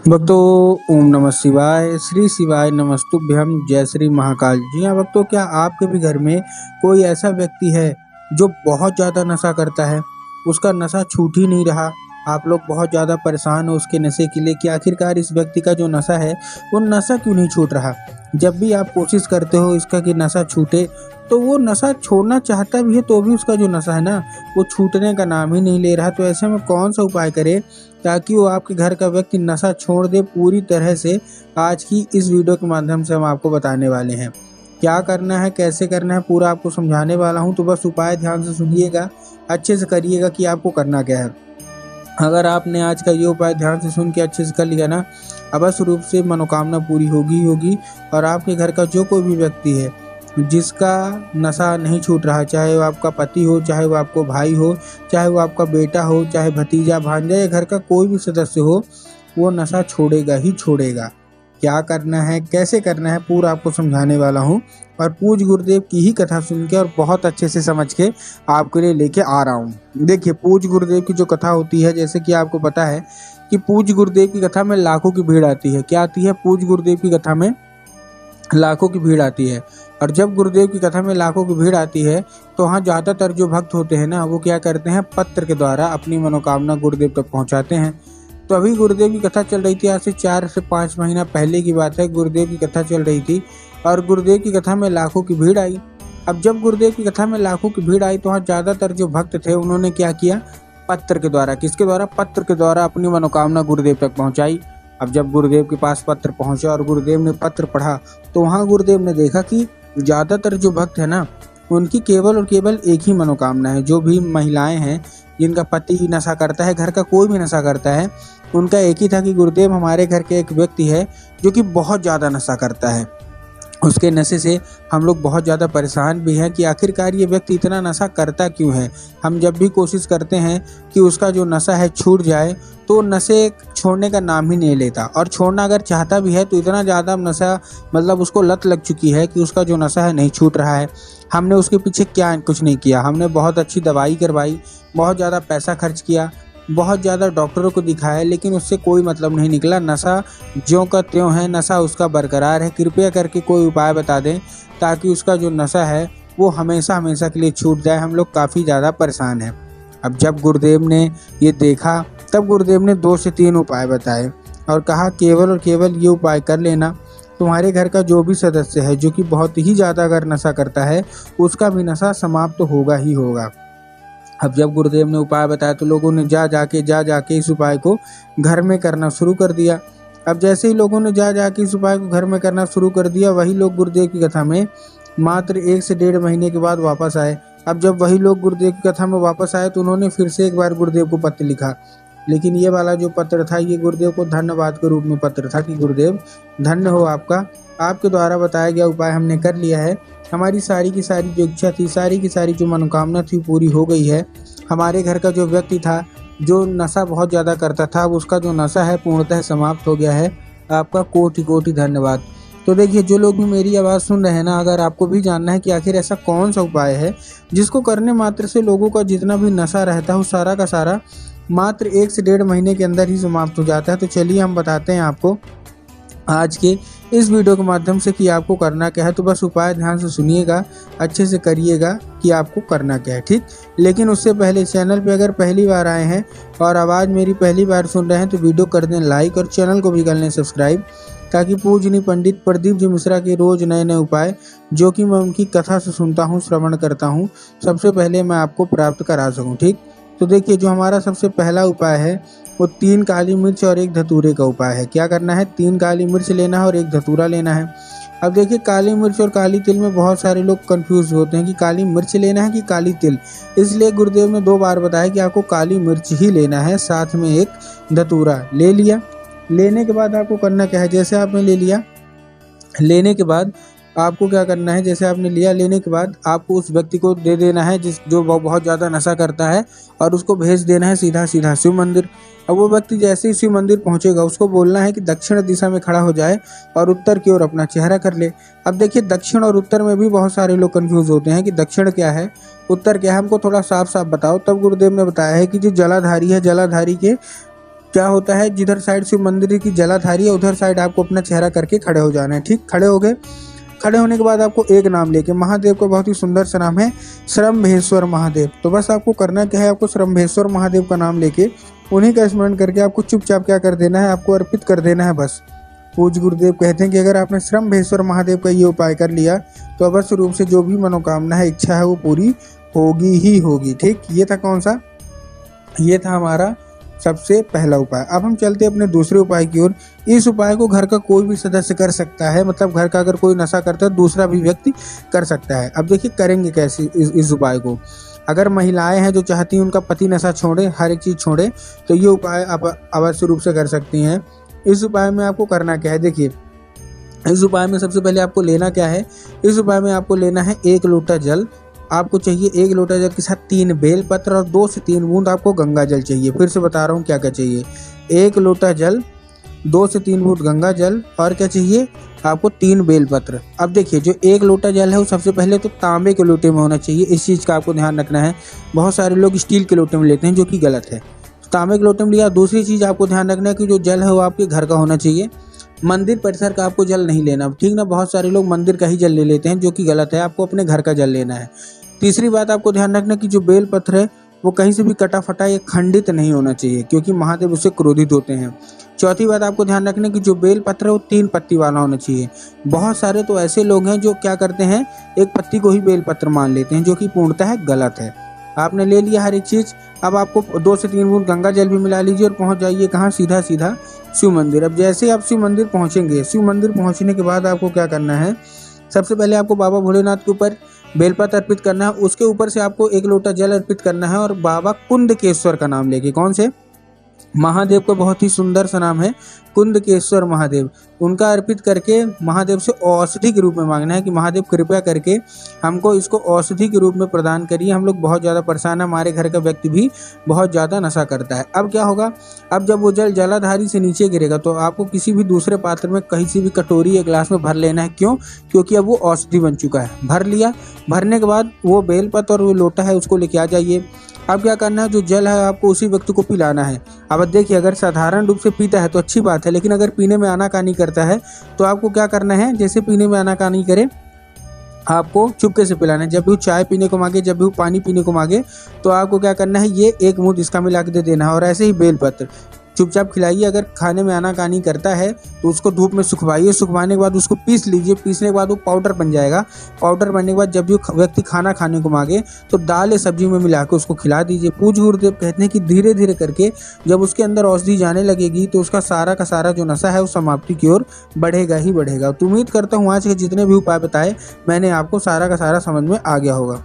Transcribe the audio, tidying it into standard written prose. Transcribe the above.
भक्तों, ओम नमः शिवाय, श्री शिवाय नमस्तुभ्यं, जय श्री महाकाल। जी हाँ भक्तों, क्या आपके भी घर में कोई ऐसा व्यक्ति है जो बहुत ज़्यादा नशा करता है, उसका नशा छूट ही नहीं रहा। आप लोग बहुत ज़्यादा परेशान हो उसके नशे के लिए कि आखिरकार इस व्यक्ति का जो नशा है वो नशा क्यों नहीं छूट रहा। जब भी आप कोशिश करते हो इसका कि नशा छूटे, तो वो नशा छोड़ना चाहता भी है तो भी उसका जो नशा है ना वो छूटने का नाम ही नहीं ले रहा। तो ऐसे में कौन सा उपाय करे ताकि वो आपके घर का व्यक्ति नशा छोड़ दे पूरी तरह से। आज की इस वीडियो के माध्यम से हम आपको बताने वाले हैं क्या करना है, कैसे करना है, पूरा आपको समझाने वाला हूं। तो बस उपाय ध्यान से सुनिएगा, अच्छे से करिएगा कि आपको करना क्या है। अगर आपने आज का ये उपाय ध्यान से सुन के अच्छे से कर लिया ना, अवश्य रूप से मनोकामना पूरी होगी ही होगी। और आपके घर का जो कोई भी व्यक्ति है जिसका नशा नहीं छूट रहा, चाहे वो आपका पति हो, चाहे वो आपको भाई हो, चाहे वो आपका बेटा हो, चाहे भतीजा भांजा या घर का कोई भी सदस्य हो, वो नशा छोड़ेगा ही छोड़ेगा। क्या करना है, कैसे करना है, पूरा आपको समझाने वाला हूँ। और पूज्य गुरुदेव की ही कथा सुन के और बहुत अच्छे से समझ के आपके लिए लेके आ रहा हूँ। देखिए, पूज्य गुरुदेव की जो कथा होती है, जैसे कि आपको पता है कि पूज्य गुरुदेव की कथा में लाखों की भीड़ आती है। क्या आती है? पूज्य गुरुदेव की कथा में लाखों की भीड़ आती है। और जब गुरुदेव की कथा में लाखों की भीड़ आती है तो वहाँ ज़्यादातर जो भक्त होते हैं ना, वो क्या करते हैं, पत्र के द्वारा अपनी मनोकामना गुरुदेव तक पहुँचाते हैं। तो अभी गुरुदेव की कथा चल रही थी, आज से 4 से 5 महीना पहले की बात है। गुरुदेव की कथा चल रही थी और गुरुदेव की कथा में लाखों की भीड़ आई। अब जब गुरुदेव की कथा में लाखों की भीड़ आई तो वहाँ ज़्यादातर जो भक्त थे उन्होंने क्या किया, पत्र के द्वारा, किसके द्वारा, पत्र के द्वारा अपनी मनोकामना गुरुदेव तक पहुँचाई। अब जब गुरुदेव के पास पत्र पहुँचा और गुरुदेव ने पत्र पढ़ा तो वहाँ गुरुदेव ने देखा कि ज़्यादातर जो भक्त है ना, उनकी केवल और केवल एक ही मनोकामना है। जो भी महिलाएं हैं जिनका पति नशा करता है, घर का कोई भी नशा करता है, उनका एक ही था कि गुरुदेव, हमारे घर के एक व्यक्ति है जो कि बहुत ज़्यादा नशा करता है, उसके नशे से हम लोग बहुत ज़्यादा परेशान भी हैं कि आखिरकार ये व्यक्ति इतना नशा करता क्यों है। हम जब भी कोशिश करते हैं कि उसका जो नशा है छूट जाए तो नशे छोड़ने का नाम ही नहीं लेता। और छोड़ना अगर चाहता भी है तो इतना ज़्यादा नशा, मतलब उसको लत लग चुकी है कि उसका जो नशा है नहीं छूट रहा है। हमने उसके पीछे क्या कुछ नहीं किया, हमने बहुत अच्छी दवाई करवाई, बहुत ज़्यादा पैसा खर्च किया, बहुत ज़्यादा डॉक्टरों को दिखाया, लेकिन उससे कोई मतलब नहीं निकला। नशा ज्यों का त्यों है, नशा उसका बरकरार है। कृपया करके कोई उपाय बता दें ताकि उसका जो नशा है वो हमेशा हमेशा के लिए छूट जाए। हम लोग काफ़ी ज़्यादा परेशान हैं। अब जब गुरुदेव ने ये देखा तब गुरुदेव ने 2 से 3 उपाय बताए और कहा केवल और केवल ये उपाय कर लेना, तुम्हारे घर का जो भी सदस्य है जो कि बहुत ही ज़्यादा अगर नशा करता है, उसका भी नशा समाप्त तो होगा ही होगा। अब जब गुरुदेव ने उपाय बताया तो लोगों ने जा जाके इस उपाय को घर में करना शुरू कर दिया। अब जैसे ही लोगों ने जा जाके इस उपाय को घर में करना शुरू कर दिया, वही लोग गुरुदेव की कथा में मात्र 1 से 1.5 महीने के बाद वापस आए। अब जब वही लोग गुरुदेव की कथा में वापस आए तो उन्होंने फिर से एक बार गुरुदेव को पत्र लिखा, लेकिन ये वाला जो पत्र था ये गुरुदेव को धन्यवाद के रूप में पत्र था कि गुरुदेव धन्य हो आपका, आपके द्वारा बताया गया उपाय हमने कर लिया है। हमारी सारी की सारी जो इच्छा थी, सारी की सारी जो मनोकामना थी पूरी हो गई है। हमारे घर का जो व्यक्ति था जो नशा बहुत ज़्यादा करता था, उसका जो नशा है पूर्णतः समाप्त हो गया है। आपका कोटि कोटि धन्यवाद। तो देखिए, जो लोग भी मेरी आवाज़ सुन रहे हैं ना, अगर आपको भी जानना है कि आखिर ऐसा कौन सा उपाय है जिसको करने मात्र से लोगों का जितना भी नशा रहता है वो सारा का सारा मात्र 1 से 1.5 महीने के अंदर ही समाप्त हो जाता है, तो चलिए हम बताते हैं आपको आज के इस वीडियो के माध्यम से कि आपको करना क्या है। तो बस उपाय ध्यान से सुनिएगा, अच्छे से करिएगा कि आपको करना क्या है, ठीक। लेकिन उससे पहले चैनल पे अगर पहली बार आए हैं और आवाज़ मेरी पहली बार सुन रहे हैं तो वीडियो कर दें लाइक और चैनल को भी कर लें सब्सक्राइब, ताकि पूजनीय पंडित प्रदीप जी मिश्रा के रोज़ नए नए उपाय जो कि मैं उनकी कथा से सुनता हूँ, श्रवण करता हूँ, सबसे पहले मैं आपको प्राप्त करा सकूँ, ठीक। तो देखिए, जो हमारा सबसे पहला उपाय है वो 3 काली मिर्च और 1 धतूरे का उपाय है। क्या करना है, 3 काली मिर्च लेना है और 1 धतूरा लेना है। अब देखिए, काली मिर्च और काली तिल में बहुत सारे लोग कंफ्यूज होते हैं कि काली मिर्च लेना है कि काली तिल, इसलिए गुरुदेव ने 2 बार बताया कि आपको काली मिर्च ही लेना है, साथ में 1 धतूरा ले लिया। लेने के बाद आपको करना क्या है, जैसे आपने ले लिया, लेने के बाद आपको क्या करना है, जैसे आपने लिया, लेने के बाद आपको उस व्यक्ति को दे देना है जो बहुत ज़्यादा नशा करता है, और उसको भेज देना है सीधा सीधा शिव मंदिर। अब वो व्यक्ति जैसे ही शिव मंदिर पहुंचेगा उसको बोलना है कि दक्षिण दिशा में खड़ा हो जाए और उत्तर की ओर अपना चेहरा कर ले। अब देखिए, दक्षिण और उत्तर में भी बहुत सारे लोग कंफ्यूज होते हैं कि दक्षिण क्या है, उत्तर क्या है, हमको थोड़ा साफ साफ बताओ। तब गुरुदेव ने बताया है कि जो जलाधारी है, जलाधारी के क्या होता है, जिधर साइड शिव मंदिर की जलाधारी है उधर साइड आपको अपना चेहरा करके खड़े हो जाना है। ठीक, खड़े हो गए। खड़े होने के बाद आपको एक नाम लेके, महादेव का बहुत ही सुंदर सा नाम है श्रम्भेश्वर महादेव। तो बस आपको करना क्या है, आपको श्रम्भेश्वर महादेव का नाम लेके उन्हीं का स्मरण करके आपको चुपचाप क्या कर देना है, आपको अर्पित कर देना है बस। पूज्य गुरुदेव कहते हैं कि अगर आपने श्रम्भेश्वर महादेव का ये उपाय कर लिया तो अवश्य रूप से जो भी मनोकामना है, इच्छा है, वो पूरी होगी ही होगी। ठीक, ये था कौन सा, ये था हमारा सबसे पहला उपाय। अब हम चलते हैं अपने दूसरे उपाय की ओर। इस उपाय को घर का कोई भी सदस्य कर सकता है, मतलब घर का अगर कोई नशा करता है दूसरा भी व्यक्ति कर सकता है। अब देखिए करेंगे कैसे इस उपाय को। अगर महिलाएं हैं जो चाहती हैं उनका पति नशा छोड़े, हर एक चीज़ छोड़े, तो ये उपाय आप अवश्य रूप से कर सकती हैं। इस उपाय में आपको करना क्या है, देखिए इस उपाय में सबसे पहले आपको लेना क्या है, इस उपाय में आपको लेना है 1 लोटा जल। आपको चाहिए 1 लोटा जल के साथ 3 बेलपत्र और 2 से 3 बूंद आपको गंगा जल चाहिए। फिर से बता रहा हूँ क्या क्या चाहिए, 1 लोटा जल, 2 से 3 बूंद गंगा जल, और क्या चाहिए आपको 3 बेलपत्र। अब देखिए जो 1 लोटा जल है वो सबसे पहले तो तांबे के लोटे में होना चाहिए, इस चीज़ का आपको ध्यान रखना है। बहुत सारे लोग स्टील के लोटे में लेते हैं जो कि गलत है, तांबे के लोटे में लिया। दूसरी चीज़ आपको ध्यान रखना है कि जो जल है वो आपके घर का होना चाहिए, मंदिर परिसर का आपको जल नहीं लेना, ठीक ना। बहुत सारे लोग मंदिर का ही जल ले लेते हैं जो कि गलत है, आपको अपने घर का जल लेना है। तीसरी बात आपको ध्यान रखना कि जो बेल पत्र है वो कहीं से भी कटा फटा या खंडित नहीं होना चाहिए, क्योंकि महादेव उससे क्रोधित होते हैं। चौथी बात आपको ध्यान रखना कि जो बेल पत्र है वो 3 पत्ती वाला होना चाहिए। बहुत सारे तो ऐसे लोग हैं जो क्या करते हैं, एक पत्ती को ही बेल पत्र मान लेते हैं, जो कि पूर्णतः गलत है। आपने ले लिया हर एक चीज़। अब आपको 2 से 3 बूंद गंगा जल भी मिला लीजिए और पहुंच जाइए कहाँ, सीधा सीधा शिव मंदिर। अब जैसे आप शिव मंदिर पहुंचेंगे, शिव मंदिर पहुंचने के बाद आपको क्या करना है, सबसे पहले आपको बाबा भोलेनाथ के ऊपर बेलपत्र अर्पित करना है। उसके ऊपर से आपको 1 लोटा जल अर्पित करना है और बाबा कुंदकेश्वर का नाम लेके, कौन से, महादेव का बहुत ही सुंदर सा नाम है कुंदकेश्वर महादेव, उनका अर्पित करके महादेव से औषधि के रूप में मांगना है कि महादेव कृपया करके हमको इसको औषधि के रूप में प्रदान करिए। हम लोग बहुत ज़्यादा परेशान है, हमारे घर का व्यक्ति भी बहुत ज़्यादा नशा करता है। अब क्या होगा, अब जब वो जल जलाधारी से नीचे गिरेगा तो आपको किसी भी दूसरे पात्र में, कहीं से भी कटोरी या गिलास में भर लेना है। क्यों, क्योंकि अब वो औषधि बन चुका है। भर लिया, भरने के बाद वो बेलपत्र और वो लोटा है उसको लेके आ जाइए। अब क्या करना है, जो जल है आपको उसी व्यक्ति को पिलाना है। अब देखिए अगर साधारण रूप से पीता है तो अच्छी बात है, लेकिन अगर पीने में आनाकानी करता है तो आपको क्या करना है, जैसे पीने में आनाकानी करे आपको चुपके से पिलाना है। जब भी वो चाय पीने को मांगे, जब भी वो पानी पीने को मांगे, तो आपको क्या करना है, ये 1 मुंह इसका मिला के दे देना है। और ऐसे ही बेलपत्र चुपचाप खिलाइए। अगर खाने में आनाकानी करता है तो उसको धूप में सुखवाइए, सुखवाने के बाद उसको पीस लीजिए। पीसने के बाद वो पाउडर बन जाएगा। पाउडर बनने के बाद जब भी व्यक्ति खाना खाने को मांगे तो दाल या सब्जी में मिला के उसको खिला दीजिए। पूज्य गुरुदेव कहते हैं कि धीरे धीरे करके जब उसके अंदर औषधि जाने लगेगी तो उसका सारा का सारा जो नशा है वो समाप्ति की ओर बढ़ेगा ही बढ़ेगा। तो उम्मीद करता हूँ आज के जितने भी उपाय बताए मैंने आपको सारा का सारा समझ में आ गया होगा।